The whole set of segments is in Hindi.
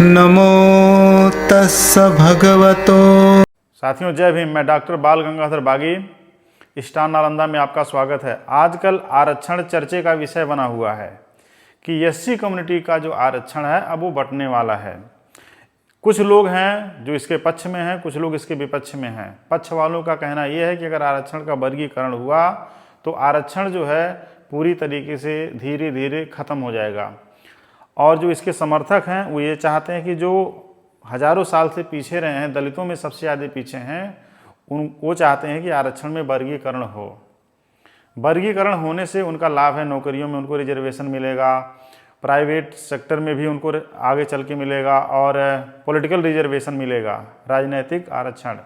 नमो तस्स भगवतो। साथियों जय भीम। मैं डॉक्टर बाल गंगाधर बागी, स्टार नालंदा में आपका स्वागत है। आजकल आरक्षण चर्चे का विषय बना हुआ है कि एससी कम्युनिटी का जो आरक्षण है अब वो बंटने वाला है। कुछ लोग हैं जो इसके पक्ष में हैं, कुछ लोग इसके विपक्ष में हैं। पक्ष वालों का कहना यह है कि अगर आरक्षण का वर्गीकरण हुआ तो आरक्षण जो है पूरी तरीके से धीरे धीरे ख़त्म हो जाएगा। और जो इसके समर्थक हैं वो ये चाहते हैं कि जो हजारों साल से पीछे रहे हैं, दलितों में सबसे ज़्यादा पीछे हैं, वो चाहते हैं कि आरक्षण में वर्गीकरण हो। वर्गीकरण होने से उनका लाभ है, नौकरियों में उनको रिजर्वेशन मिलेगा, प्राइवेट सेक्टर में भी उनको आगे चल के मिलेगा और पॉलिटिकल रिजर्वेशन मिलेगा, राजनीतिक आरक्षण।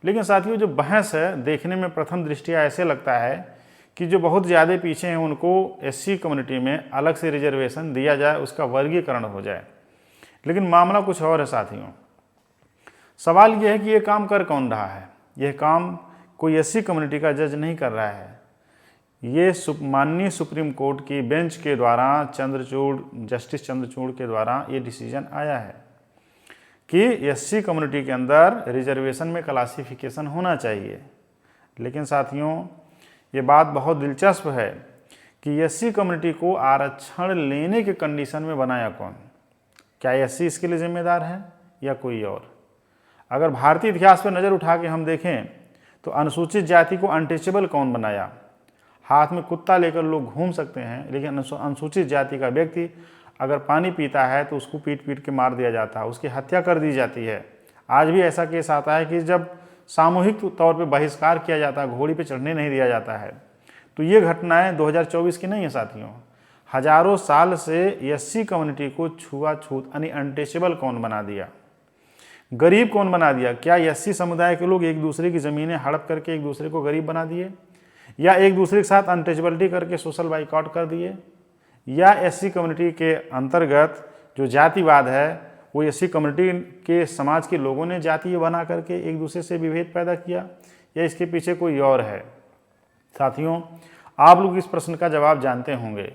लेकिन साथियों जो बहस है देखने में प्रथम दृष्टिया ऐसे लगता है कि जो बहुत ज़्यादा पीछे हैं उनको एससी कम्युनिटी में अलग से रिजर्वेशन दिया जाए, उसका वर्गीकरण हो जाए। लेकिन मामला कुछ और है साथियों। सवाल यह है कि ये काम कर कौन रहा है? यह काम कोई एससी कम्युनिटी का जज नहीं कर रहा है। ये माननीय सुप्रीम कोर्ट की बेंच के द्वारा जस्टिस चंद्रचूड़ के द्वारा ये डिसीजन आया है कि एससी कम्युनिटी के अंदर रिजर्वेशन में क्लासिफिकेशन होना चाहिए। लेकिन साथियों ये बात बहुत दिलचस्प है कि एससी कम्युनिटी को आरक्षण लेने के कंडीशन में बनाया कौन? क्या एससी इसके लिए जिम्मेदार है या कोई और? अगर भारतीय इतिहास पर नज़र उठा के हम देखें तो अनुसूचित जाति को अनटचेबल कौन बनाया? हाथ में कुत्ता लेकर लोग घूम सकते हैं, लेकिन अनुसूचित जाति का व्यक्ति अगर पानी पीता है तो उसको पीट पीट के मार दिया जाता है, उसकी हत्या कर दी जाती है। आज भी ऐसा केस आता है कि जब सामूहिक तौर पे बहिष्कार किया जाता है, घोड़ी पे चढ़ने नहीं दिया जाता है। तो ये घटनाएं 2024 की नहीं है साथियों। हजारों साल से एससी कम्युनिटी को छुआछूत यानी अनटचेबल कौन बना दिया? गरीब कौन बना दिया? क्या एससी समुदाय के लोग एक दूसरे की ज़मीनें हड़प करके एक दूसरे को गरीब बना दिए, या एक दूसरे के साथ अनटचेबिलिटी करके सोशल बाइकआउट कर दिए, या एससी कम्युनिटी के अंतर्गत जो जातिवाद है वो एससी कम्युनिटी के समाज के लोगों ने जातीय बना करके एक दूसरे से विभेद पैदा किया, या इसके पीछे कोई और है? साथियों आप लोग इस प्रश्न का जवाब जानते होंगे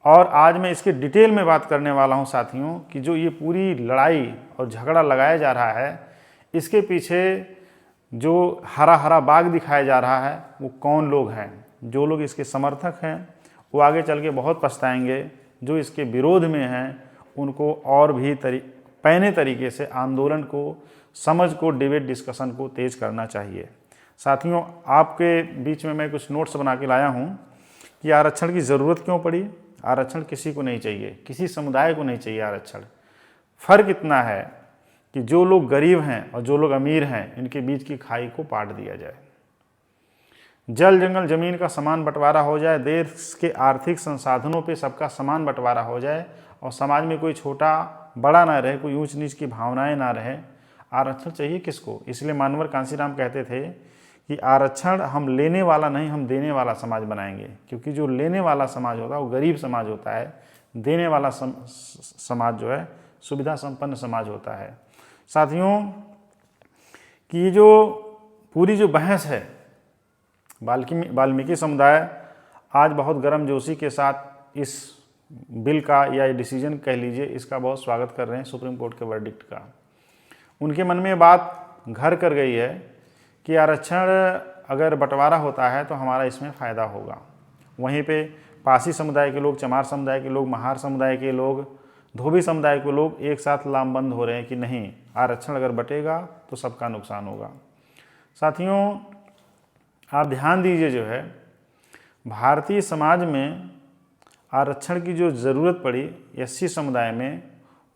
और आज मैं इसके डिटेल में बात करने वाला हूं साथियों कि जो ये पूरी लड़ाई और झगड़ा लगाया जा रहा है इसके पीछे जो हरा हरा बाग दिखाया जा रहा है वो कौन लोग हैं। जो लोग इसके समर्थक हैं वो आगे चल के बहुत पछताएंगे, जो इसके विरोध में हैं उनको और भी पैने तरीके से आंदोलन को, समझ को, डिबेट डिस्कशन को तेज करना चाहिए। साथियों आपके बीच में मैं कुछ नोट्स बना के लाया हूँ कि आरक्षण की ज़रूरत क्यों पड़ी। आरक्षण किसी को नहीं चाहिए, किसी समुदाय को नहीं चाहिए आरक्षण। फ़र्क इतना है कि जो लोग गरीब हैं और जो लोग अमीर हैं इनके बीच की खाई को पाट दिया जाए, जल जंगल ज़मीन का समान बंटवारा हो जाए, देश के आर्थिक संसाधनों पे सबका समान बंटवारा हो जाए और समाज में कोई छोटा बड़ा ना रहे, कोई ऊंच नीच की भावनाएं ना रहे। आरक्षण चाहिए किसको? इसलिए मानवर कांशीराम कहते थे कि आरक्षण हम लेने वाला नहीं, हम देने वाला समाज बनाएंगे। क्योंकि जो लेने वाला समाज होता है वो गरीब समाज होता है, देने वाला समाज जो है सुविधा संपन्न समाज होता है। साथियों कि जो पूरी जो बहस है, वाल्मीकि समुदाय आज बहुत गर्मजोशी के साथ इस बिल का या डिसीजन कह लीजिए इसका बहुत स्वागत कर रहे हैं, सुप्रीम कोर्ट के वर्डिक्ट का। उनके मन में बात घर कर गई है कि आरक्षण अगर बंटवारा होता है तो हमारा इसमें फ़ायदा होगा। वहीं पे पासी समुदाय के लोग, चमार समुदाय के लोग, महार समुदाय के लोग, धोबी समुदाय के लोग एक साथ लामबंद हो रहे हैं कि नहीं, आरक्षण अगर बटेगा तो सबका नुकसान होगा। साथियों आप ध्यान दीजिए, जो है भारतीय समाज में आरक्षण की जो ज़रूरत पड़ी एससी समुदाय में,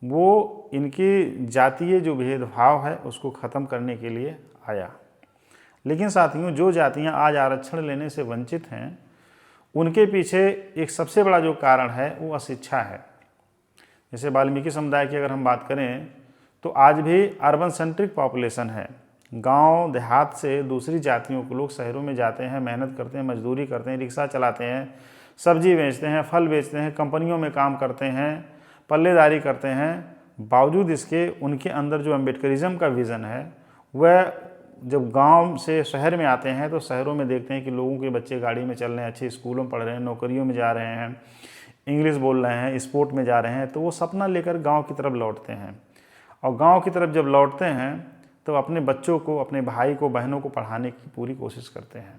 वो इनकी जातीय जो भेदभाव है उसको ख़त्म करने के लिए आया। लेकिन साथियों जो जातियां आज आरक्षण लेने से वंचित हैं उनके पीछे एक सबसे बड़ा जो कारण है वो अशिक्षा है। जैसे वाल्मीकि समुदाय की अगर हम बात करें तो आज भी अर्बन सेंट्रिक पॉपुलेशन है। गांव देहात से दूसरी जातियों के लोग शहरों में जाते हैं, मेहनत करते हैं, मजदूरी करते हैं, रिक्शा चलाते हैं, सब्जी बेचते हैं, फल बेचते हैं, कंपनियों में काम करते हैं, पल्लेदारी करते हैं। बावजूद इसके उनके अंदर जो अम्बेडकरिज्म का विज़न है वह जब गांव से शहर में आते हैं तो शहरों में देखते हैं कि लोगों के बच्चे गाड़ी में चल रहे हैं, अच्छे स्कूलों में पढ़ रहे हैं, नौकरियों में जा रहे हैं, इंग्लिश बोल रहे हैं, स्पोर्ट में जा रहे हैं, तो वो सपना लेकर गांव की तरफ लौटते हैं। और गांव की तरफ जब लौटते हैं तो अपने बच्चों को, अपने भाई को, बहनों को पढ़ाने की पूरी कोशिश करते हैं।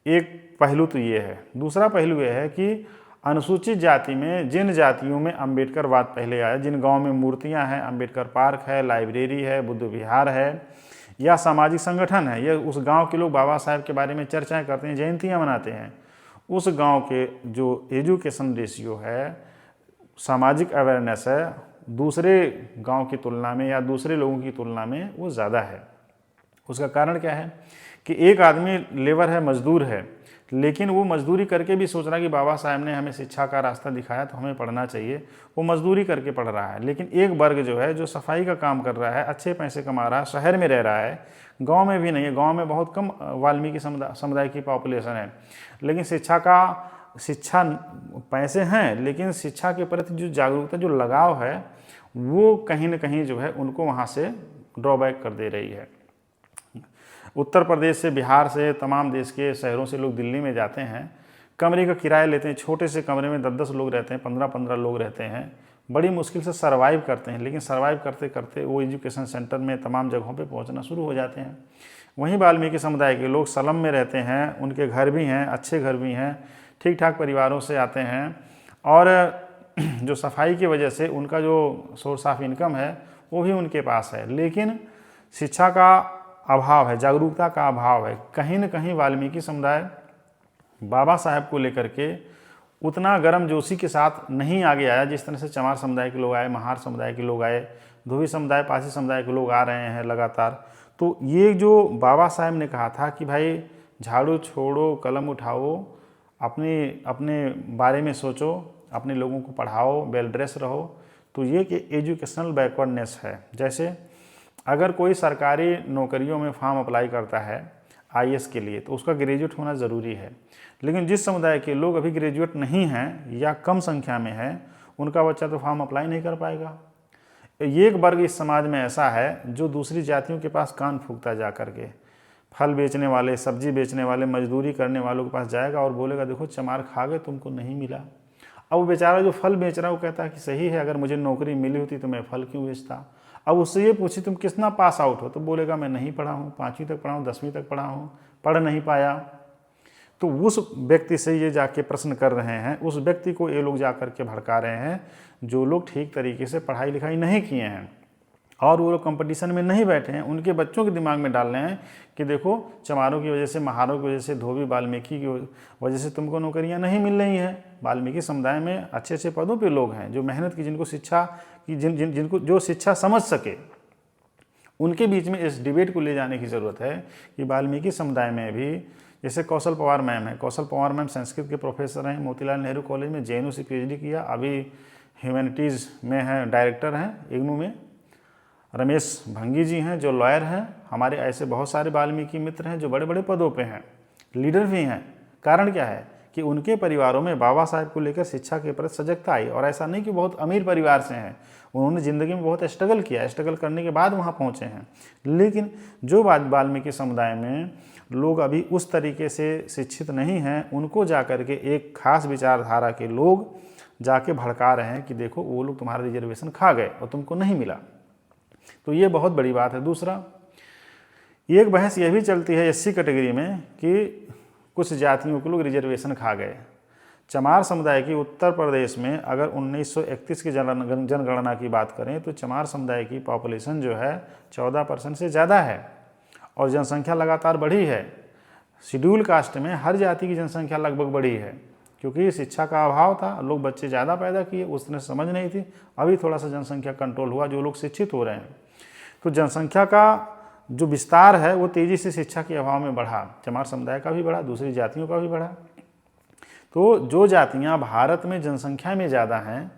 एक पहलू तो ये है। दूसरा पहलू ये है कि अनुसूचित जाति में, जिन जातियों में अम्बेडकरवाद पहले आया, जिन गांव में मूर्तियां हैं, अम्बेडकर पार्क है, लाइब्रेरी है, बुद्ध विहार है या सामाजिक संगठन है, या उस गांव के लोग बाबा साहेब के बारे में चर्चाएं करते हैं, जयंतियां मनाते हैं, उस गांव के जो एजुकेशन रेशियो है, सामाजिक अवेयरनेस है, दूसरे गांव की तुलना में या दूसरे लोगों की तुलना में वो ज़्यादा है। उसका कारण क्या है कि एक आदमी लेबर है, मजदूर है, लेकिन वो मजदूरी करके भी सोच रहा है कि बाबा साहब ने हमें शिक्षा का रास्ता दिखाया तो हमें पढ़ना चाहिए। वो मजदूरी करके पढ़ रहा है। लेकिन एक वर्ग जो है, जो सफाई का काम कर रहा है, अच्छे पैसे कमा रहा है, शहर में रह रहा है, गांव में भी नहीं है, गांव में बहुत कम वाल्मीकि समुदाय की पॉपुलेशन है, लेकिन शिक्षा पैसे हैं, लेकिन शिक्षा के प्रति जो जागरूकता, जो लगाव है, वो कहीं ना कहीं जो है उनको वहाँ से ड्रॉबैक कर दे रही है। उत्तर प्रदेश से, बिहार से, तमाम देश के शहरों से लोग दिल्ली में जाते हैं, कमरे का किराया लेते हैं, छोटे से कमरे में 10-10 लोग रहते हैं, 15-15 लोग रहते हैं, बड़ी मुश्किल से सर्वाइव करते हैं। लेकिन सर्वाइव करते करते वो एजुकेशन सेंटर में तमाम जगहों पे पहुंचना शुरू हो जाते हैं। वहीं वाल्मीकि समुदाय के लोग स्लम में रहते हैं, उनके घर भी हैं, अच्छे घर भी हैं, ठीक ठाक परिवारों से आते हैं, और जो सफाई की वजह से उनका जो सोर्स ऑफ इनकम है वो भी उनके पास है। लेकिन शिक्षा का अभाव है, जागरूकता का अभाव है। कहीं न कहीं वाल्मीकि समुदाय बाबा साहेब को लेकर के उतना गर्मजोशी के साथ नहीं आगे आया जिस तरह से चमार समुदाय के लोग आए, महार समुदाय के लोग आए, धोबी समुदाय, पासी समुदाय के लोग आ रहे हैं लगातार। तो ये जो बाबा साहेब ने कहा था कि भाई झाड़ू छोड़ो, कलम उठाओ, अपने बारे में सोचो, अपने लोगों को पढ़ाओ, वेल ड्रेस रहो, तो ये कि एजुकेशनल बैकवर्डनेस है। जैसे अगर कोई सरकारी नौकरियों में फॉर्म अप्लाई करता है आईएएस के लिए, तो उसका ग्रेजुएट होना ज़रूरी है। लेकिन जिस समुदाय के लोग अभी ग्रेजुएट नहीं हैं या कम संख्या में है, उनका बच्चा तो फॉर्म अप्लाई नहीं कर पाएगा। ये एक वर्ग इस समाज में ऐसा है जो दूसरी जातियों के पास कान फूंकता जा करके, फल बेचने वाले, सब्जी बेचने वाले, मजदूरी करने वालों के पास जाएगा और बोलेगा देखो चमार खा गए, तुमको नहीं मिला। अब वो बेचारा जो फल बेच रहा है वो कहता है कि सही है, अगर मुझे नौकरी मिली होती तो मैं फल क्यों बेचता। अब उससे ये पूछी तुम कितना पास आउट हो, तो बोलेगा मैं नहीं पढ़ा हूँ, 5वीं तक पढ़ा हूँ, 10वीं तक पढ़ा हूँ, पढ़ नहीं पाया। तो उस व्यक्ति से ये जाके प्रश्न कर रहे हैं, उस व्यक्ति को ये लोग जा कर के भड़का रहे हैं जो लोग ठीक तरीके से पढ़ाई लिखाई नहीं किए हैं और वो लोग कंपटीशन में नहीं बैठे हैं। उनके बच्चों के दिमाग में डाल रहे हैं कि देखो चमारों की वजह से, महारों की वजह से, धोबी वाल्मीकि की वजह से तुमको नौकरियां नहीं मिल रही हैं। वाल्मीकि समुदाय में अच्छे अच्छे पदों पे लोग हैं जो मेहनत की, जिनको शिक्षा की, जिनको जो शिक्षा समझ सके। उनके बीच में इस डिबेट को ले जाने की ज़रूरत है कि वाल्मीकि समुदाय में भी, जैसे कौशल पवार मैम है, कौशल पवार मैम संस्कृत के प्रोफेसर हैं, मोतीलाल नेहरू कॉलेज में जेएनयू से पीएचडी किया, अभी ह्यूमैनिटीज़ में हैं, डायरेक्टर हैं इग्नू में। रमेश भंगी जी हैं जो लॉयर हैं। हमारे ऐसे बहुत सारे वाल्मीकि मित्र हैं जो बड़े बड़े पदों पे हैं, लीडर भी हैं। कारण क्या है कि उनके परिवारों में बाबा साहेब को लेकर शिक्षा के प्रति सजगता आई। और ऐसा नहीं कि बहुत अमीर परिवार से हैं, उन्होंने ज़िंदगी में बहुत स्ट्रगल किया, स्ट्रगल करने के बाद वहाँ पहुँचे हैं। लेकिन जो वाल्मीकि समुदाय में लोग अभी उस तरीके से शिक्षित नहीं हैं, उनको जा कर के एक खास विचारधारा के लोग जाके भड़का रहे हैं कि देखो वो लोग तुम्हारा रिजर्वेशन खा गए और तुमको नहीं मिला। तो ये बहुत बड़ी बात है। दूसरा, एक बहस यह भी चलती है एससी कैटेगरी में कि कुछ जातियों के लोग रिजर्वेशन खा गए। चमार समुदाय की उत्तर प्रदेश में अगर 1931 की जनगणना की बात करें तो चमार समुदाय की पॉपुलेशन जो है 14% से ज़्यादा है और जनसंख्या लगातार बढ़ी है। शेड्यूल कास्ट में हर जाति की जनसंख्या लगभग बढ़ी है क्योंकि शिक्षा का अभाव था, लोग बच्चे ज़्यादा पैदा किए, उस तरह समझ नहीं थी। अभी थोड़ा सा जनसंख्या कंट्रोल हुआ, जो लोग शिक्षित हो रहे हैं। तो जनसंख्या का जो विस्तार है वो तेज़ी से शिक्षा के अभाव में बढ़ा। चमार समुदाय का भी बढ़ा, दूसरी जातियों का भी बढ़ा। तो जो जातियां भारत में जनसंख्या में ज़्यादा हैं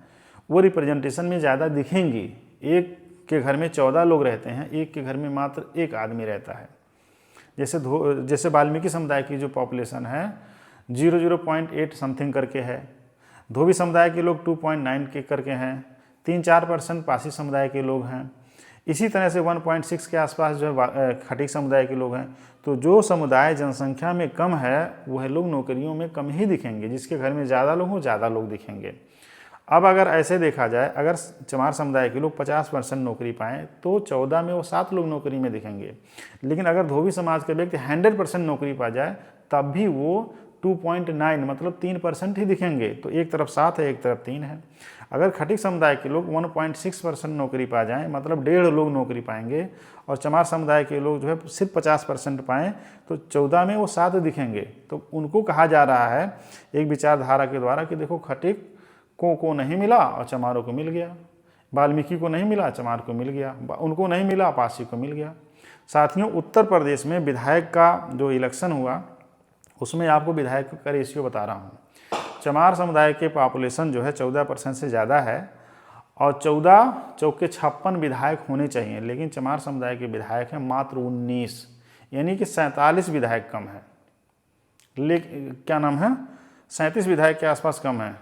वो रिप्रेजेंटेशन में ज़्यादा दिखेंगी। एक के घर में 14 लोग रहते हैं, एक के घर में मात्र एक आदमी रहता है। जैसे वाल्मीकि समुदाय की जो पॉपुलेशन है 0.8 समथिंग करके है, धोबी समुदाय के लोग 2.9 के करके हैं, 3-4% पासी समुदाय के लोग हैं। इसी तरह से 1.6 के आसपास जो है खटीक समुदाय के लोग हैं। तो जो समुदाय जनसंख्या में कम है वह लोग नौकरियों में कम ही दिखेंगे, जिसके घर में ज़्यादा लोग हों ज़्यादा लोग दिखेंगे। अब अगर ऐसे देखा जाए, अगर चमार समुदाय के लोग 50% नौकरी पाएँ तो 14 में वो 7 लोग नौकरी में दिखेंगे। लेकिन अगर धोबी समाज के व्यक्ति 100% नौकरी पा जाए तब भी वो 2.9 मतलब 3% ही दिखेंगे। तो एक तरफ 7 है, एक तरफ 3 है। अगर खटीक समुदाय के लोग 1.6% नौकरी पा जाएं मतलब 1.5 लोग नौकरी पाएंगे, और चमार समुदाय के लोग जो है सिर्फ 50% पाएँ तो 14 में वो 7 दिखेंगे। तो उनको कहा जा रहा है एक विचारधारा के द्वारा कि देखो, खटीक को नहीं मिला और चमारों को मिल गया, वाल्मीकि को नहीं मिला चमार को मिल गया, उनको नहीं मिला पारसी को मिल गया। साथियों, उत्तर प्रदेश में विधायक का जो इलेक्शन हुआ उसमें आपको विधायक का रेशियो बता रहा हूँ। चमार समुदाय के पॉपुलेशन जो है 14% से ज़्यादा है और 14 चौके 56 विधायक होने चाहिए, लेकिन चमार समुदाय के विधायक हैं मात्र 19, यानी कि 47 विधायक कम है। लेकिन क्या नाम है, 37 विधायक के आसपास कम है।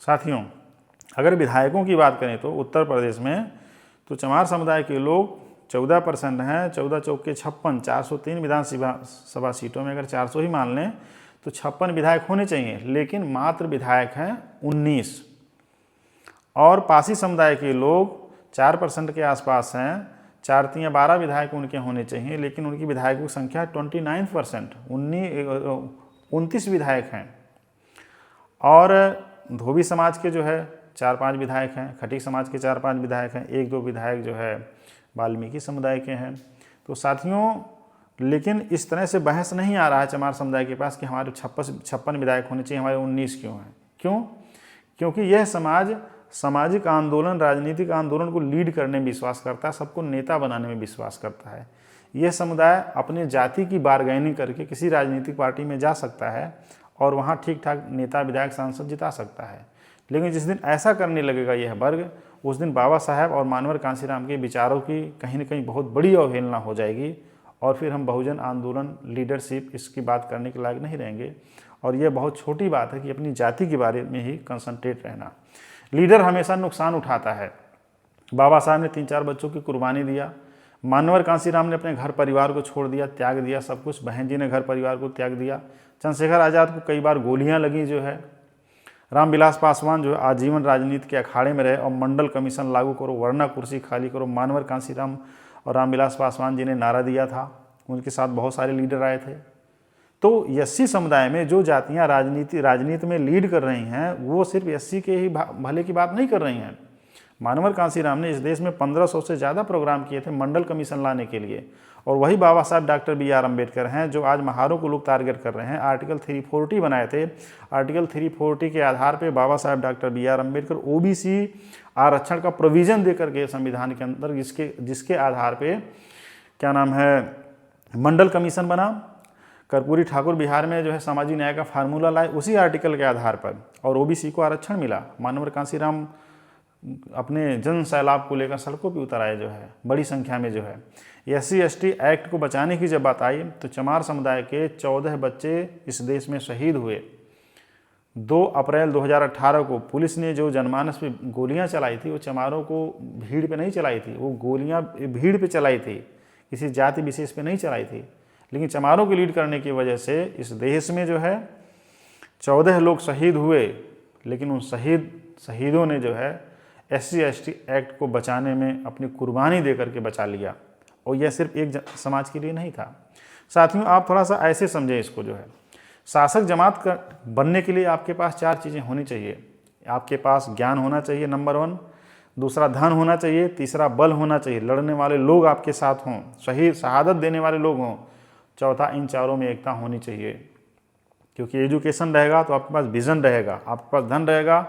साथियों, अगर विधायकों की बात करें तो उत्तर प्रदेश में तो चमार समुदाय के लोग 14% हैं। 14 चौके 56, 403 विधानसभा सीटों में अगर 400 ही मान लें तो 56 विधायक होने चाहिए, लेकिन मात्र विधायक हैं 19। और पासी समुदाय के लोग 4% के आसपास हैं। 4 तियां 12 विधायक उनके होने चाहिए, लेकिन उनकी विधायकों की संख्या 29%, 29 विधायक हैं। और धोबी समाज के जो है 4-5 विधायक हैं, खटीक समाज के 4-5 विधायक हैं, 1-2 विधायक जो है वाल्मीकि समुदाय के हैं। तो साथियों, लेकिन इस तरह से बहस नहीं आ रहा है चमार समुदाय के पास कि हमारे 56 विधायक होने चाहिए, हमारे 19 क्यों हैं। क्यों? क्योंकि यह समाज सामाजिक आंदोलन, राजनीतिक आंदोलन को लीड करने में विश्वास करता है, सबको नेता बनाने में विश्वास करता है। यह समुदाय अपनी जाति की बारगेनिंग करके किसी राजनीतिक पार्टी में जा सकता है और वहाँ ठीक ठाक नेता, विधायक, सांसद जिता सकता है। लेकिन जिस दिन ऐसा करने लगेगा यह वर्ग, उस दिन बाबा साहब और मानवर कांशीराम के विचारों की कहीं न कहीं बहुत बड़ी अवहेलना हो जाएगी और फिर हम बहुजन आंदोलन, लीडरशिप इसकी बात करने के लायक नहीं रहेंगे। और यह बहुत छोटी बात है कि अपनी जाति के बारे में ही कंसंट्रेट रहना। लीडर हमेशा नुकसान उठाता है। बाबा साहब ने 3-4 बच्चों की कुर्बानी दिया, मानवर कांशीराम ने अपने घर परिवार को छोड़ दिया, त्याग दिया सब कुछ, बहन जी ने घर परिवार को त्याग दिया, चंद्रशेखर आज़ाद को कई बार गोलियां लगी जो है, रामविलास पासवान जो है आजीवन राजनीति के अखाड़े में रहे और मंडल कमीशन लागू करो वरना कुर्सी खाली करो, मानवर कांशीराम और रामविलास पासवान जी ने नारा दिया था, उनके साथ बहुत सारे लीडर आए थे। तो एससी समुदाय में जो जातियां राजनीति में लीड कर रही हैं वो सिर्फ एससी के ही भले की बात नहीं कर रही हैं। मानवर कांशीराम ने इस देश में 1500 से ज़्यादा प्रोग्राम किए थे मंडल कमीशन लाने के लिए, और वही बाबा साहब डॉक्टर BR अम्बेडकर हैं जो आज महारों को लोग टारगेट कर रहे हैं। आर्टिकल 340 बनाए थे। आर्टिकल 340 के आधार पे बाबा साहब डॉक्टर BR अम्बेडकर OBC आरक्षण का प्रोविज़न दे करके संविधान के अंदर जिसके आधार पे क्या नाम है मंडल कमीशन बना। कर्पूरी ठाकुर बिहार में जो है सामाजिक न्याय का फार्मूला लाए उसी आर्टिकल के आधार पर, और OBC को आरक्षण मिला। मानवर कांशीराम अपने जन सैलाब को लेकर सड़कों पर उतर आए जो है बड़ी संख्या में। जो है SC/ST एक्ट को बचाने की जब बात आई तो चमार समुदाय के 14 बच्चे इस देश में शहीद हुए। 2 अप्रैल 2018 को पुलिस ने जो जनमानस पे गोलियां चलाई थी वो चमारों को भीड़ पे नहीं चलाई थी, वो गोलियां भीड़ पे चलाई थी, किसी जाति विशेष पे नहीं चलाई थी। लेकिन चमारों की लीड करने की वजह से इस देश में जो है 14 लोग शहीद हुए, लेकिन उन शहीदों ने जो है SC/ST एक्ट को बचाने में अपनी कुर्बानी दे करके बचा लिया, और यह सिर्फ एक समाज के लिए नहीं था। साथियों, आप थोड़ा सा ऐसे समझें इसको। जो है शासक जमात का बनने के लिए आपके पास 4 चीज़ें होनी चाहिए। आपके पास ज्ञान होना चाहिए नंबर 1, दूसरा धन होना चाहिए, तीसरा बल होना चाहिए, लड़ने वाले लोग आपके साथ हों, शहीद शहादत देने वाले लोग हों, चौथा इन चारों में एकता होनी चाहिए। क्योंकि एजुकेशन रहेगा तो आपके पास विजन रहेगा, आपके पास धन रहेगा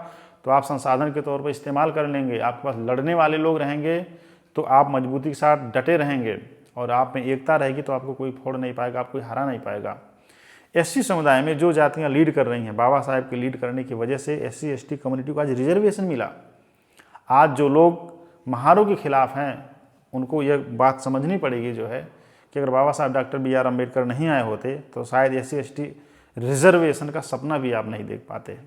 तो आप संसाधन के तौर पर इस्तेमाल कर लेंगे, आपके पास लड़ने वाले लोग रहेंगे तो आप मजबूती के साथ डटे रहेंगे, और आप में एकता रहेगी तो आपको कोई फोड़ नहीं पाएगा, आपको कोई हरा नहीं पाएगा। SC समुदाय में जो जातियां लीड कर रही हैं, बाबा साहब की लीड करने की वजह से SC/ST कम्युनिटी को आज रिजर्वेशन मिला। आज जो लोग महारों के खिलाफ हैं उनको यह बात समझनी पड़ेगी जो है कि अगर बाबा साहब डॉक्टर बी.आर. अम्बेडकर नहीं आए होते तो शायद SC/ST रिजर्वेशन का सपना भी आप नहीं देख पाते,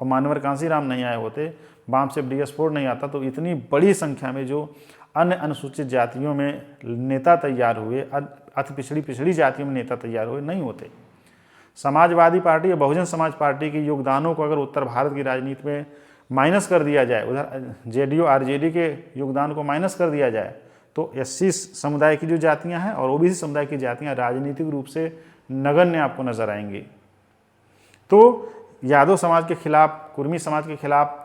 और मानवर कांसीराम नहीं आए होते, बाम से DS फोर्ड नहीं आता, तो इतनी बड़ी संख्या में जो अन्य अनुसूचित जातियों में नेता तैयार हुए, अति पिछड़ी जातियों में नेता तैयार हुए नहीं होते। समाजवादी पार्टी या बहुजन समाज पार्टी के योगदानों को अगर उत्तर भारत की राजनीति में माइनस कर दिया जाए, उधर JDU RJD के योगदान को माइनस कर दिया जाए, तो SC समुदाय की जो जातियां हैं और OBC समुदाय की जातियां राजनीतिक रूप से नगण्य आपको नजर आएंगी। तो यादव समाज के खिलाफ, कुर्मी समाज के खिलाफ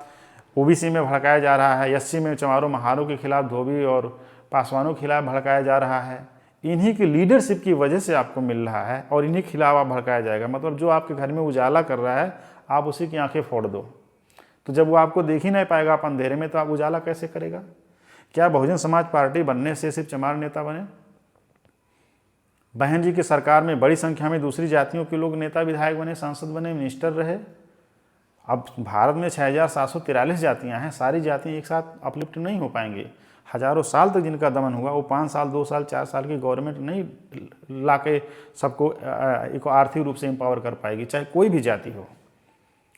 OBC में भड़काया जा रहा है, SC में चमारों महारों के खिलाफ, धोबी और पासवानों के खिलाफ भड़काया जा रहा है। इन्हीं की लीडरशिप की वजह से आपको मिल रहा है और इन्हीं के खिलाफ आप भड़काया जाएगा। मतलब जो आपके घर में उजाला कर रहा है आप उसी की आंखें फोड़ दो, तो जब वो आपको देख ही नहीं पाएगा आप अंधेरे में, तो आप उजाला कैसे करेगा? क्या बहुजन समाज पार्टी बनने से सिर्फ चमार नेता बने? बहन जी की सरकार में बड़ी संख्या में दूसरी जातियों के लोग नेता विधायक बने, सांसद बने, मिनिस्टर रहे। अब भारत में 6743 जातियां हैं, सारी जातियां एक साथ अपलिफ्ट नहीं हो पाएंगी। हजारों साल तक जिनका दमन हुआ वो 5 साल 2 साल 4 साल की गवर्नमेंट नहीं ला के सबको एक आर्थिक रूप से एम्पावर कर पाएगी, चाहे कोई भी जाति हो।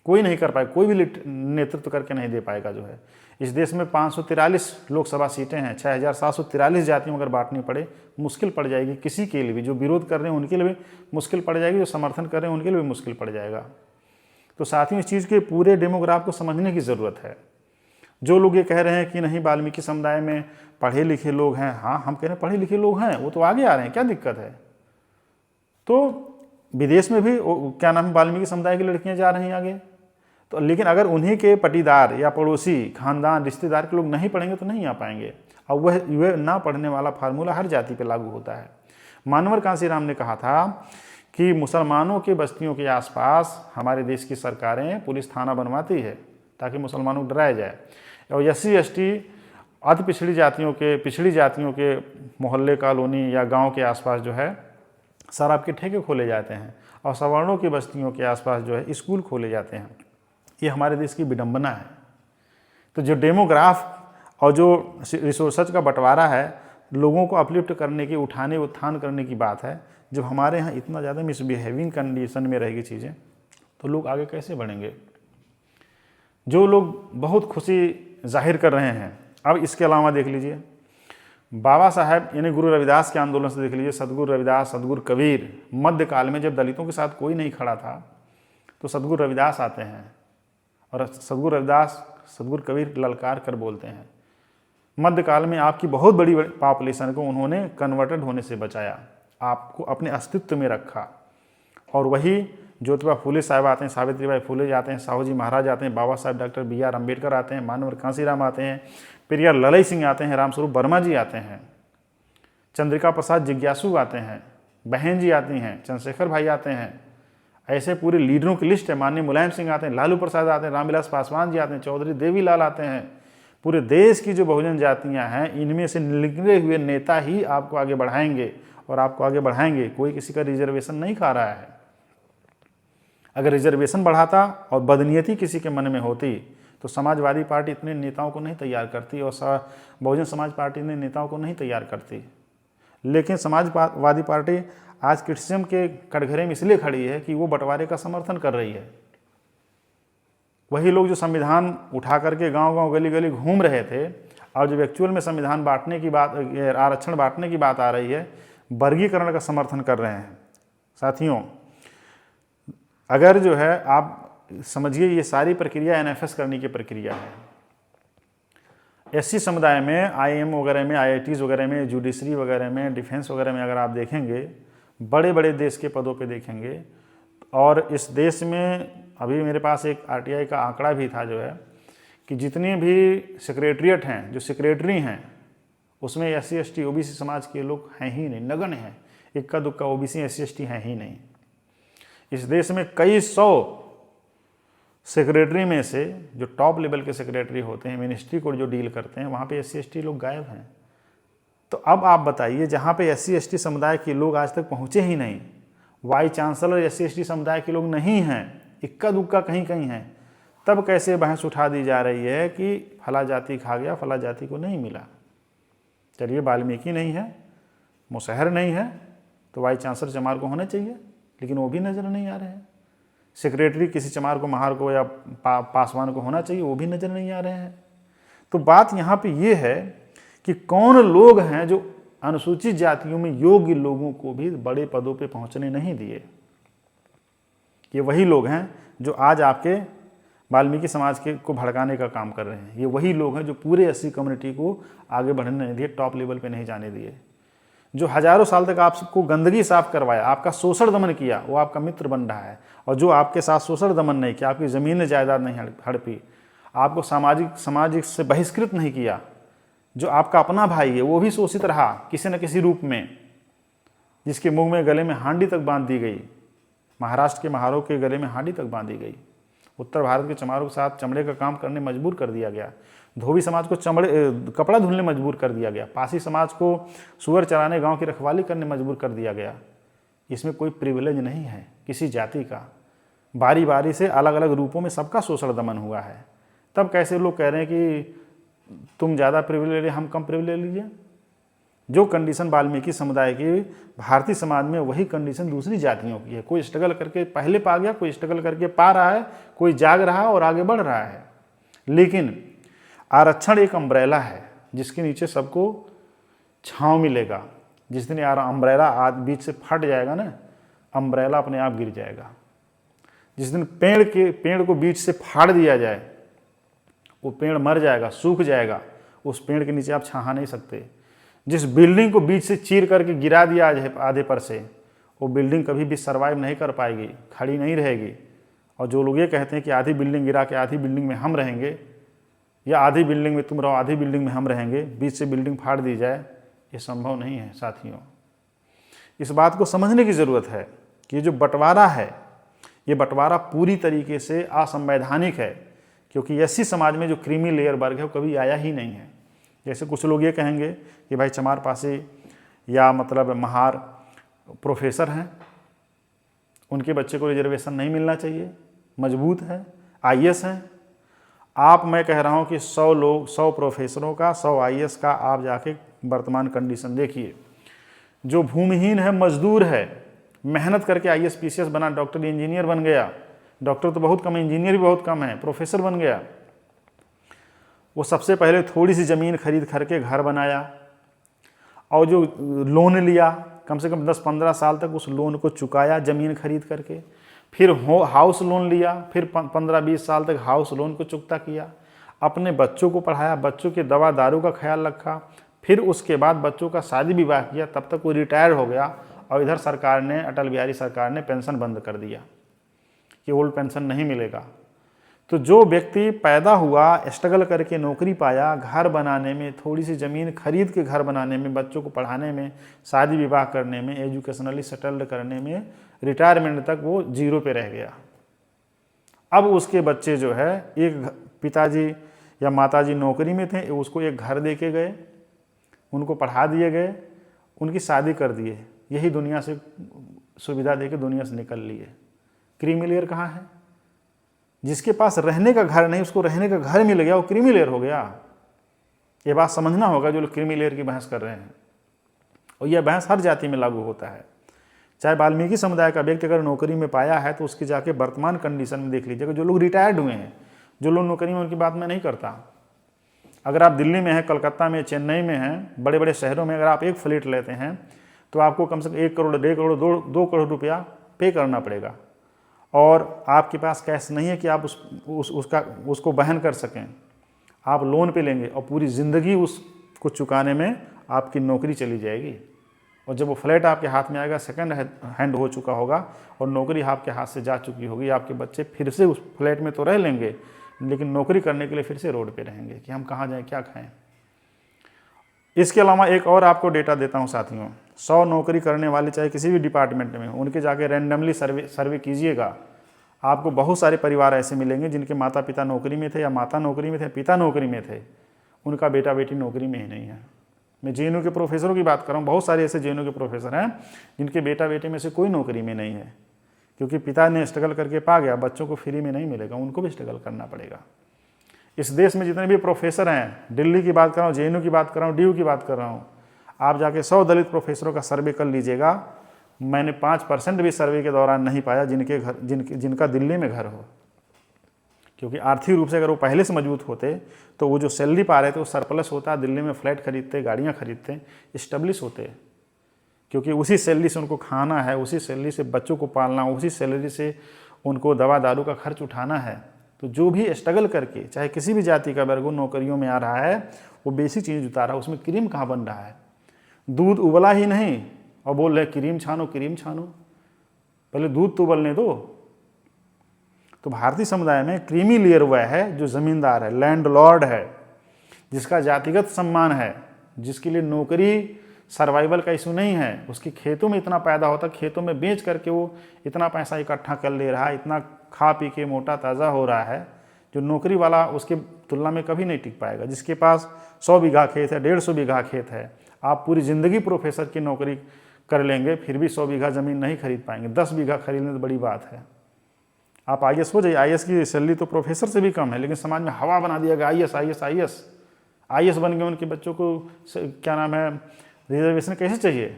कोई नहीं कर पाएगा, कोई भी नेतृत्व करके नहीं दे पाएगा जो है। इस देश में 543 लोकसभा सीटें हैं, 6743 जातियों अगर बांटनी पड़े मुश्किल पड़ जाएगी किसी के लिए भी। जो विरोध कर रहे हैं उनके लिए भी मुश्किल पड़ जाएगी, जो समर्थन कर रहे हैं उनके लिए भी मुश्किल पड़ जाएगा। तो साथियों, इस चीज़ के पूरे डेमोग्राफ को समझने की ज़रूरत है। जो लोग ये कह रहे हैं कि नहीं वाल्मीकि समुदाय में पढ़े लिखे लोग हैं, हाँ हम कह रहे हैं पढ़े लिखे लोग हैं, वो तो आगे आ रहे हैं, क्या दिक्कत है? तो विदेश में भी क्या नाम है, वाल्मीकि समुदाय की लड़कियां जा रही हैं आगे। तो लेकिन अगर उन्हीं के पटीदार या पड़ोसी खानदान रिश्तेदार के लोग नहीं पढ़ेंगे तो नहीं आ पाएंगे। अब वह ना पढ़ने वाला फार्मूला हर जाति पे लागू होता है। मानवर कांसीराम ने कहा था कि मुसलमानों के बस्तियों के आसपास हमारे देश की सरकारें पुलिस थाना बनवाती है ताकि मुसलमानों को डराया जाए, और SC/ST अति पिछड़ी जातियों के मोहल्ले, कॉलोनी या गांव के आसपास जो है शराब के ठेके खोले जाते हैं, और सवर्णों की बस्तियों के आसपास जो है स्कूल खोले जाते हैं। ये हमारे देश की विडंबना है। तो जो डेमोग्राफ और जो रिसोर्सेज का बंटवारा है, लोगों को अपलिफ्ट करने की, उत्थान करने की बात है, जब हमारे यहाँ इतना ज़्यादा मिसबिहेविंग कंडीशन में रहेगी चीज़ें, तो लोग आगे कैसे बढ़ेंगे? जो लोग बहुत खुशी जाहिर कर रहे हैं, अब इसके अलावा देख लीजिए बाबा साहब यानी गुरु रविदास के आंदोलन से देख लीजिए, सदगुरु रविदास, सदगुरु कबीर, मध्यकाल में जब दलितों के साथ कोई नहीं खड़ा था तो सदगुरु रविदास आते हैं और सदगुरु रविदास, सदगुरु कबीर ललकार कर बोलते हैं। मध्यकाल में आपकी बहुत बड़ी पॉपुलेशन को उन्होंने कन्वर्टेड होने से बचाया, आपको अपने अस्तित्व में रखा। और वही ज्योतिबा फूले साहब आते हैं, सावित्रीबाई फूले जाते हैं, साहू जी महाराज आते हैं, बाबा साहब डॉक्टर B.R. अम्बेडकर आते हैं, मानवर कांसीराम आते हैं, पेरियार ललई सिंह आते हैं, रामस्वरूप वर्मा जी आते हैं, चंद्रिका प्रसाद जिज्ञासु आते हैं, बहन जी आती हैं, चंद्रशेखर भाई आते हैं। ऐसे पूरे लीडरों की लिस्ट है। माननीय मुलायम सिंह आते हैं, लालू प्रसाद आते हैं, रामविलास पासवान जी आते हैं, चौधरी देवीलाल आते हैं। पूरे देश की जो बहुजन जातियां हैं, इनमें से निकले हुए नेता ही आपको आगे बढ़ाएंगे और आपको आगे बढ़ाएंगे। कोई किसी का रिजर्वेशन नहीं खा रहा है। अगर रिजर्वेशन बढ़ाता और बदनीयती किसी के मन में होती तो समाजवादी पार्टी इतने नेताओं को नहीं तैयार करती और बहुजन समाज पार्टी ने नेताओं को नहीं तैयार करती। लेकिन समाजवादी पार्टी आज क्रिश्चियन के कटघरे में इसलिए खड़ी है कि वो बंटवारे का समर्थन कर रही है। वही लोग जो संविधान उठा करके गांव-गांव, गली-गली घूम रहे थे, और जब एक्चुअल में संविधान बांटने की बात, आरक्षण बांटने की बात आ रही है, वर्गीकरण का समर्थन कर रहे हैं। साथियों, अगर जो है आप समझिए ये सारी प्रक्रिया NFS करने की प्रक्रिया है। SC समुदाय में IIM वगैरह में, IITs वगैरह में, जुडिशरी वगैरह में, डिफेंस वगैरह में अगर आप देखेंगे, बड़े बड़े देश के पदों पे देखेंगे, और इस देश में अभी मेरे पास एक RTI का आंकड़ा भी था जो है कि जितने भी सेक्रेटरीट हैं, जो सेक्रेटरी हैं, उसमें SC ST OBC समाज के लोग हैं ही नहीं, नगण्य हैं। इक्का दुक्का OBC SC ST हैं ही नहीं। इस देश में कई सौ सेक्रेटरी में से जो टॉप लेवल के सेक्रेटरी होते हैं, मिनिस्ट्री को जो डील करते हैं, वहाँ पे SC ST लोग गायब हैं। तो अब आप बताइए, जहाँ पे SC ST समुदाय के लोग आज तक पहुँचे ही नहीं, वाइस चांसलर SC ST समुदाय के लोग नहीं हैं, इक्का दुक्का कहीं कहीं हैं, तब कैसे बहस उठा दी जा रही है कि फला जाति खा गया, फला जाति को नहीं मिला। चलिए वाल्मीकि नहीं है, मुसहर नहीं है, तो वाइस चांसलर चमार को होना चाहिए, लेकिन वो भी नज़र नहीं आ रहे हैं। सेक्रेटरी किसी चमार को, महार को या पासवान को होना चाहिए, वो भी नज़र नहीं आ रहे हैं। तो बात यहाँ पे ये है कि कौन लोग हैं जो अनुसूचित जातियों में योग्य लोगों को भी बड़े पदों पे पहुंचने नहीं दिए। ये वही लोग हैं जो आज आपके वाल्मीकि समाज के को भड़काने का काम कर रहे हैं। ये वही लोग हैं जो पूरे एससी कम्युनिटी को आगे बढ़ने नहीं दिए, टॉप लेवल पे नहीं जाने दिए। जो हजारों साल तक आपको गंदगी साफ करवाया, आपका शोषण दमन किया, वो आपका मित्र बन रहा है। और जो आपके साथ शोषण दमन नहीं किया, आपकी ज़मीन जायदाद नहीं हड़पी, आपको सामाजिक से बहिष्कृत नहीं किया, जो आपका अपना भाई है वो भी शोषित रहा किसी न किसी रूप में, जिसके मुंह में गले में हांडी तक बांध दी गई, महाराष्ट्र के महारों के गले में हांडी तक बांधी गई, उत्तर भारत के चमारों के साथ चमड़े का काम करने मजबूर कर दिया गया, धोबी समाज को कपड़ा धुलने मजबूर कर दिया गया, पासी समाज को सुअर चराने, गांव की रखवाली करने मजबूर कर दिया गया। इसमें कोई प्रिविलेज नहीं है किसी जाति का, बारी बारी से अलग अलग रूपों में सबका शोषण दमन हुआ है। तब कैसे लोग कह रहे हैं कि तुम ज़्यादा प्रिविलेज लिए, हम कम प्रिविलेज लीजिए? जो कंडीशन वाल्मीकि समुदाय की भारतीय समाज में, वही कंडीशन दूसरी जातियों की है। कोई स्ट्रगल करके पहले पा गया, कोई स्ट्रगल करके पा रहा है, कोई जाग रहा है और आगे बढ़ रहा है। लेकिन आरक्षण एक अम्ब्रेला है जिसके नीचे सबको छांव मिलेगा। जिस दिन यार अम्ब्रेला बीच से फट जाएगा ना, अम्ब्रेला अपने आप गिर जाएगा। जिस दिन पेड़ को बीच से फाड़ दिया जाए, वो पेड़ मर जाएगा, सूख जाएगा, उस पेड़ के नीचे आप छाहा नहीं सकते। जिस बिल्डिंग को बीच से चीर करके गिरा दिया आधे पर से, वो बिल्डिंग कभी भी सर्वाइव नहीं कर पाएगी, खड़ी नहीं रहेगी। और जो लोग ये कहते हैं कि आधी बिल्डिंग गिरा के आधी बिल्डिंग में हम रहेंगे, या आधी बिल्डिंग में तुम रहो आधी बिल्डिंग में हम रहेंगे, बीच से बिल्डिंग फाड़ दी जाए, ये संभव नहीं है साथियों। इस बात को समझने की ज़रूरत है कि ये जो बंटवारा है, ये बंटवारा पूरी तरीके से असंवैधानिक है, क्योंकि एससी समाज में जो क्रीमी लेयर वर्ग है वो कभी आया ही नहीं है। जैसे कुछ लोग ये कहेंगे कि भाई चमार पासी या मतलब महार प्रोफेसर हैं, उनके बच्चे को रिजर्वेशन नहीं मिलना चाहिए, मजबूत है, आईएएस हैं। मैं कह रहा हूँ कि 100 प्रोफेसरों का, 100 आईएएस का आप जाके वर्तमान कंडीशन देखिए। जो भूमिहीन है, मजदूर है, मेहनत करके आईएएस पीसीएस बना, डॉक्टर इंजीनियर बन गया, डॉक्टर तो बहुत कम है, इंजीनियर भी बहुत कम है, प्रोफेसर बन गया, वो सबसे पहले थोड़ी सी ज़मीन खरीद करके घर बनाया, और जो लोन लिया कम से कम 10-15 साल तक उस लोन को चुकाया ज़मीन खरीद करके, फिर हाउस लोन लिया, फिर 15-20 साल तक हाउस लोन को चुकता किया, अपने बच्चों को पढ़ाया, बच्चों के दवा दारू का ख्याल रखा, फिर उसके बाद बच्चों का शादी विवाह किया, तब तक वो रिटायर हो गया। और इधर सरकार ने, अटल बिहारी सरकार ने पेंशन बंद कर दिया कि ओल्ड पेंशन नहीं मिलेगा। तो जो व्यक्ति पैदा हुआ, स्ट्रगल करके नौकरी पाया, घर बनाने में, थोड़ी सी ज़मीन खरीद के घर बनाने में, बच्चों को पढ़ाने में, शादी विवाह करने में, एजुकेशनली सेटल्ड करने में, रिटायरमेंट तक वो जीरो पे रह गया। अब उसके बच्चे जो है, एक पिताजी या माताजी नौकरी में थे, उसको एक घर दे के गए, उनको पढ़ा दिए गए, उनकी शादी कर दिए, यही दुनिया से सुविधा दे के दुनिया से निकल लिए। क्रीमी लेयर कहाँ है? जिसके पास रहने का घर नहीं, उसको रहने का घर मिल गया, वो क्रीमी लेयर हो गया। ये बात समझना होगा जो लोग क्रीमी लेयर की बहस कर रहे हैं। और यह बहस हर जाति में लागू होता है। चाहे वाल्मीकि समुदाय का व्यक्ति अगर नौकरी में पाया है तो उसकी जाके वर्तमान कंडीशन में देख लीजिएगा। जो लोग रिटायर्ड हुए हैं, जो लोग नौकरी में, उनकी बात मैं नहीं करता। अगर आप दिल्ली में हैं, कलकत्ता में, चेन्नई में हैं, बड़े बड़े शहरों में अगर आप एक फ्लैट लेते हैं तो आपको कम से कम 1 करोड़, 1.5 करोड़, 2 करोड़ रुपया पे करना पड़ेगा। और आपके पास कैश नहीं है कि आप उसको वहन कर सकें। आप लोन पे लेंगे और पूरी ज़िंदगी उसको चुकाने में आपकी नौकरी चली जाएगी। और जब वो फ्लैट आपके हाथ में आएगा, सेकंड हैंड हो चुका होगा और नौकरी आपके हाथ से जा चुकी होगी, आपके बच्चे फिर से उस फ्लैट में तो रह लेंगे, लेकिन नौकरी करने के लिए फिर से रोड पे रहेंगे कि हम कहाँ जाएं, क्या खाएं। इसके अलावा एक और आपको डेटा देता हूं साथियों। 100 नौकरी करने वाले चाहे किसी भी डिपार्टमेंट में, उनके जाके रैंडमली सर्वे कीजिएगा। आपको बहुत सारे परिवार ऐसे मिलेंगे जिनके माता पिता नौकरी में थे, या माता नौकरी में थे, पिता नौकरी में थे, उनका बेटा बेटी नौकरी में ही नहीं है। मैं जेएनयू के प्रोफेसरों की बात कर रहा हूँ। बहुत सारे ऐसे जेएनयू के प्रोफेसर हैं जिनके बेटा बेटे में से कोई नौकरी में नहीं है, क्योंकि पिता ने स्ट्रगल करके पा गया। बच्चों को फ्री में नहीं मिलेगा, उनको भी स्ट्रगल करना पड़ेगा। इस देश में जितने भी प्रोफेसर हैं, दिल्ली की बात कर रहा हूँ, JNU की बात कर रहा हूँ, DU की बात कर रहा हूँ, आप जाके 100 दलित प्रोफेसरों का सर्वे कर लीजिएगा। मैंने 5% भी सर्वे के दौरान नहीं पाया जिनका दिल्ली में घर हो। क्योंकि आर्थिक रूप से अगर वो पहले से मजबूत होते तो वो जो सैलरी पा रहे थे वो सरप्लस होता, दिल्ली में फ्लैट खरीदते, गाड़ियाँ खरीदते, इस्टेब्लिश होते। क्योंकि उसी सैलरी से उनको खाना है, उसी सैलरी से बच्चों को पालना, उसी सैलरी से उनको दवा दारू का खर्च उठाना है। तो जो भी स्ट्रगल करके चाहे किसी भी जाति का वर्ग नौकरियों में आ रहा है, वो बेसिक चीज़ जुटा रहा है। उसमें क्रीम कहाँ बन रहा है? दूध उबला ही नहीं और बोल रहे क्रीम छानो क्रीम छानो, पहले दूध तो उबलने दो। तो भारतीय समुदाय में क्रीमी लेयर वह है जो ज़मींदार है, लैंडलॉर्ड है, जिसका जातिगत सम्मान है, जिसके लिए नौकरी सर्वाइवल का इशू नहीं है। उसकी खेतों में इतना पैदा होता, खेतों में बेच करके वो इतना पैसा इकट्ठा कर ले रहा है, इतना खा पी के मोटा ताज़ा हो रहा है, जो नौकरी वाला उसके तुलना में कभी नहीं टिक पाएगा। जिसके पास 100 बीघा खेत है, 150 बीघा खेत है, आप पूरी ज़िंदगी प्रोफेसर की नौकरी कर लेंगे फिर भी 100 बीघा ज़मीन नहीं खरीद पाएंगे। 10 बीघा खरीदने तो बड़ी बात है। आप IAS हो जाइए, IAS की सैलरी तो प्रोफेसर से भी कम है, लेकिन समाज में हवा बना दिया गया IAS बन गए। उनके बच्चों को क्या नाम है, रिजर्वेशन कैसे चाहिए?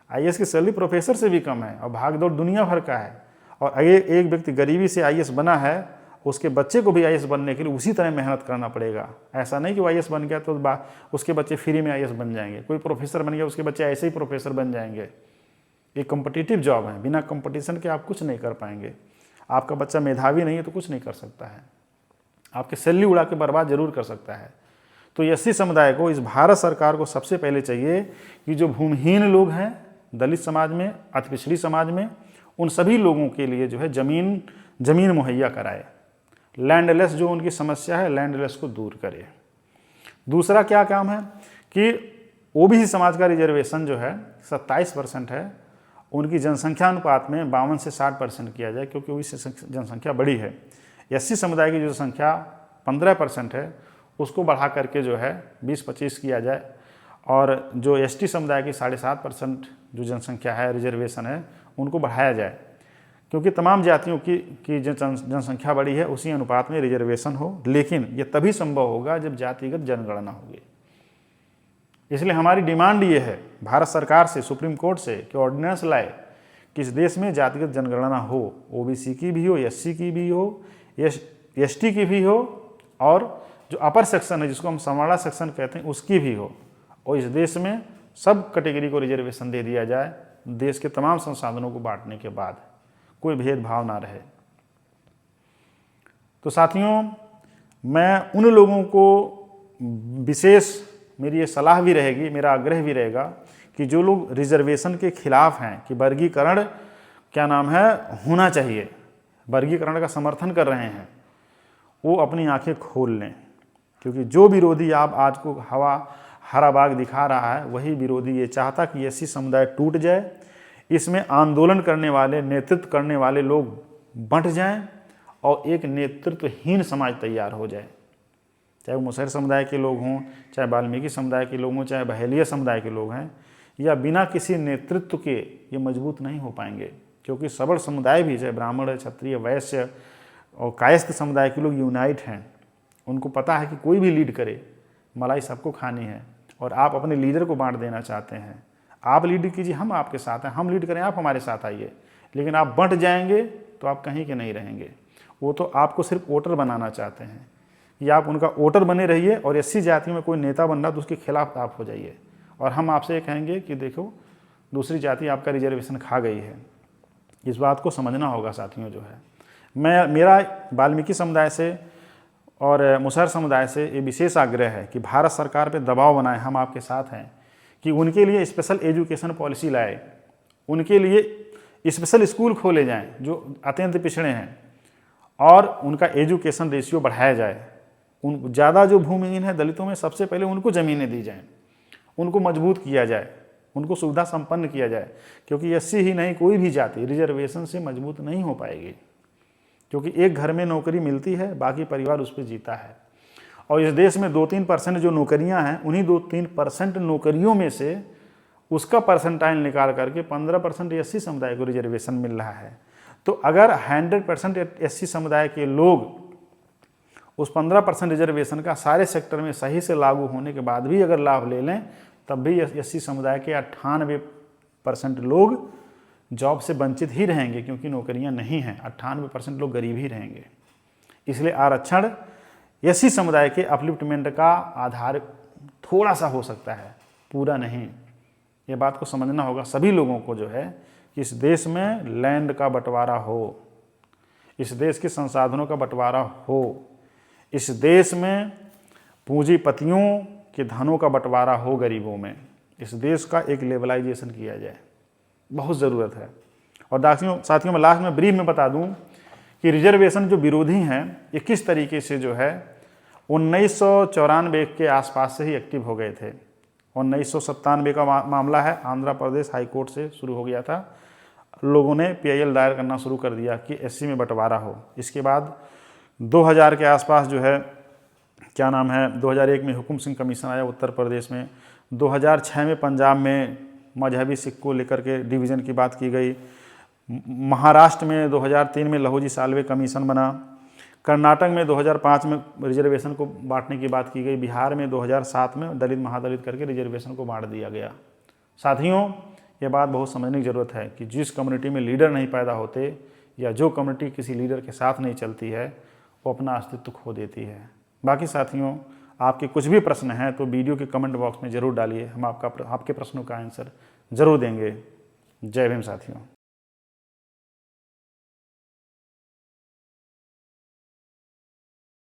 IAS की सैलरी प्रोफेसर से भी कम है और भाग दौड़ दुनिया भर का है। और अगर एक व्यक्ति गरीबी से IAS बना है, उसके बच्चे को भी IAS बनने के लिए उसी तरह मेहनत करना पड़ेगा। ऐसा नहीं कि वो IAS बन गया तो उसके बच्चे फ्री में IAS बन जाएंगे। कोई प्रोफेसर बन गया, उसके बच्चे ऐसे ही प्रोफेसर बन जाएंगे। ये कॉम्पिटिटिव जॉब है, बिना कंपटीशन के आप कुछ नहीं कर पाएंगे। आपका बच्चा मेधावी नहीं है तो कुछ नहीं कर सकता है, आपके सैलरी उड़ा के बर्बाद जरूर कर सकता है। तो SC समुदाय को, इस भारत सरकार को सबसे पहले चाहिए कि जो भूमिहीन लोग हैं दलित समाज में, अति पिछड़ी समाज में, उन सभी लोगों के लिए जो है ज़मीन मुहैया कराए। लैंडलेस जो उनकी समस्या है, लैंडलेस को दूर करे। दूसरा क्या काम है कि OBC समाज का रिजर्वेशन जो है 27% है, उनकी जनसंख्या अनुपात में 52 से 60% किया जाए, क्योंकि OBC जनसंख्या बड़ी है। SC समुदाय की जो संख्या 15% है, उसको बढ़ा करके जो है 20-25 किया जाए। और जो ST समुदाय की 7.5% जो जनसंख्या है, रिजर्वेशन है, उनको बढ़ाया जाए। क्योंकि तमाम जातियों की जनसंख्या बड़ी है, उसी अनुपात में रिजर्वेशन हो। लेकिन ये तभी संभव होगा जब जातिगत जनगणना होगी। इसलिए हमारी डिमांड ये है भारत सरकार से, सुप्रीम कोर्ट से, कि ऑर्डिनेंस लाए कि इस देश में जातिगत जनगणना हो। OBC की भी हो, SC की भी हो, ST की भी हो, और जो अपर सेक्शन है जिसको हम समाड़ा सेक्शन कहते हैं उसकी भी हो। और इस देश में सब कैटेगरी को रिजर्वेशन दे दिया जाए। देश के तमाम संसाधनों को बांटने के बाद कोई भेदभाव ना रहे। तो साथियों, मैं उन लोगों को विशेष मेरी ये सलाह भी रहेगी, मेरा आग्रह भी रहेगा कि जो लोग रिजर्वेशन के खिलाफ हैं कि वर्गीकरण क्या नाम है होना चाहिए, वर्गीकरण का समर्थन कर रहे हैं, वो अपनी आंखें खोल लें। क्योंकि जो विरोधी आप आज को हरा बाग दिखा रहा है, वही विरोधी ये चाहता कि SC समुदाय टूट जाए, इसमें आंदोलन करने वाले, नेतृत्व करने वाले लोग बंट जाएं और एक नेतृत्वहीन समाज तैयार हो जाए। चाहे वो मुसहर समुदाय के लोग हों, चाहे वाल्मीकि समुदाय के लोग हों, चाहे बहेलिया समुदाय के लोग हैं, या बिना किसी नेतृत्व के ये मजबूत नहीं हो पाएंगे। क्योंकि सबल समुदाय भी, चाहे ब्राह्मण, क्षत्रिय, वैश्य और कायस्थ समुदाय के लोग यूनाइट हैं। उनको पता है कि कोई भी लीड करे, मलाई सबको खानी है, और आप अपने लीडर को बांट देना चाहते हैं। आप लीड कीजिए, हम आपके साथ हैं, हम लीड करें, आप हमारे साथ आइए। लेकिन आप बंट जाएंगे तो आप कहीं के नहीं रहेंगे। वो तो आपको सिर्फ वोटर बनाना चाहते हैं, या आप उनका वोटर बने रहिए, और SC जाति में कोई नेता बन रहा तो उसके खिलाफ आप हो जाइए। और हम आपसे ये कहेंगे कि देखो, दूसरी जाति आपका रिजर्वेशन खा गई है। इस बात को समझना होगा साथियों। जो है मेरा वाल्मीकि समुदाय से और मुसहर समुदाय से ये विशेष आग्रह है कि भारत सरकार पे दबाव बनाए, हम आपके साथ हैं, कि उनके लिए स्पेशल एजुकेशन पॉलिसी लाए, उनके लिए स्पेशल स्कूल खोले जाएं जो अत्यंत पिछड़े हैं, और उनका एजुकेशन रेशियो बढ़ाया जाए। उन ज़्यादा जो भूमिहीन है दलितों में, सबसे पहले उनको ज़मीनें दी जाएं, उनको मजबूत किया जाए, उनको सुविधा संपन्न किया जाए। क्योंकि SC ही नहीं, कोई भी जाति रिजर्वेशन से मजबूत नहीं हो पाएगी। क्योंकि एक घर में नौकरी मिलती है, बाकी परिवार उस पर जीता है। और इस देश में 2-3% जो नौकरियां हैं, उन्हीं 2-3% नौकरियों में से उसका परसेंटाइल निकाल करके 15% SC समुदाय को रिजर्वेशन मिल रहा है। तो अगर 100% SC समुदाय के लोग उस 15% रिजर्वेशन का सारे सेक्टर में सही से लागू होने के बाद भी अगर लाभ ले लें तब भी एससी समुदाय के 98% लोग जॉब से वंचित ही रहेंगे, क्योंकि नौकरियां नहीं हैं। 98% लोग गरीब ही रहेंगे। इसलिए आरक्षण एससी समुदाय के अपलिफ्टमेंट का आधार थोड़ा सा हो सकता है, पूरा नहीं। ये बात को समझना होगा सभी लोगों को जो है कि इस देश में लैंड का बंटवारा हो, इस देश के संसाधनों का बंटवारा हो, इस देश में पूंजीपतियों के धनों का बंटवारा हो गरीबों में, इस देश का एक लेवलाइजेशन किया जाए, बहुत ज़रूरत है। और साथियों मैं लास्ट में ब्रीफ में बता दूं कि रिजर्वेशन जो विरोधी हैं ये किस तरीके से जो है 1994 के आसपास से ही एक्टिव हो गए थे। 1997 का मामला है, आंध्र प्रदेश हाई कोर्ट से शुरू हो गया था। लोगों ने पीआईएल दायर करना शुरू कर दिया कि एससी में बंटवारा हो। इसके बाद 2000 के आसपास जो है 2001 में हुकुम सिंह कमीशन आया उत्तर प्रदेश में। 2006 में पंजाब में मजहबी सिख को लेकर के डिवीज़न की बात की गई। महाराष्ट्र में 2003 में लहूजी साल्वे कमीशन बना। कर्नाटक में 2005 में रिजर्वेशन को बांटने की बात की गई। बिहार में 2007 में दलित महादलित करके रिजर्वेशन को बांट दिया गया। साथियों ये बात बहुत समझने की ज़रूरत है कि जिस कम्युनिटी में लीडर नहीं पैदा होते या जो कम्युनिटी किसी लीडर के साथ नहीं चलती है वो अपना अस्तित्व खो देती है। बाकी साथियों आपके कुछ भी प्रश्न हैं तो वीडियो के कमेंट बॉक्स में ज़रूर डालिए, हम आपके प्रश्नों का आंसर ज़रूर देंगे। जय भीम साथियों।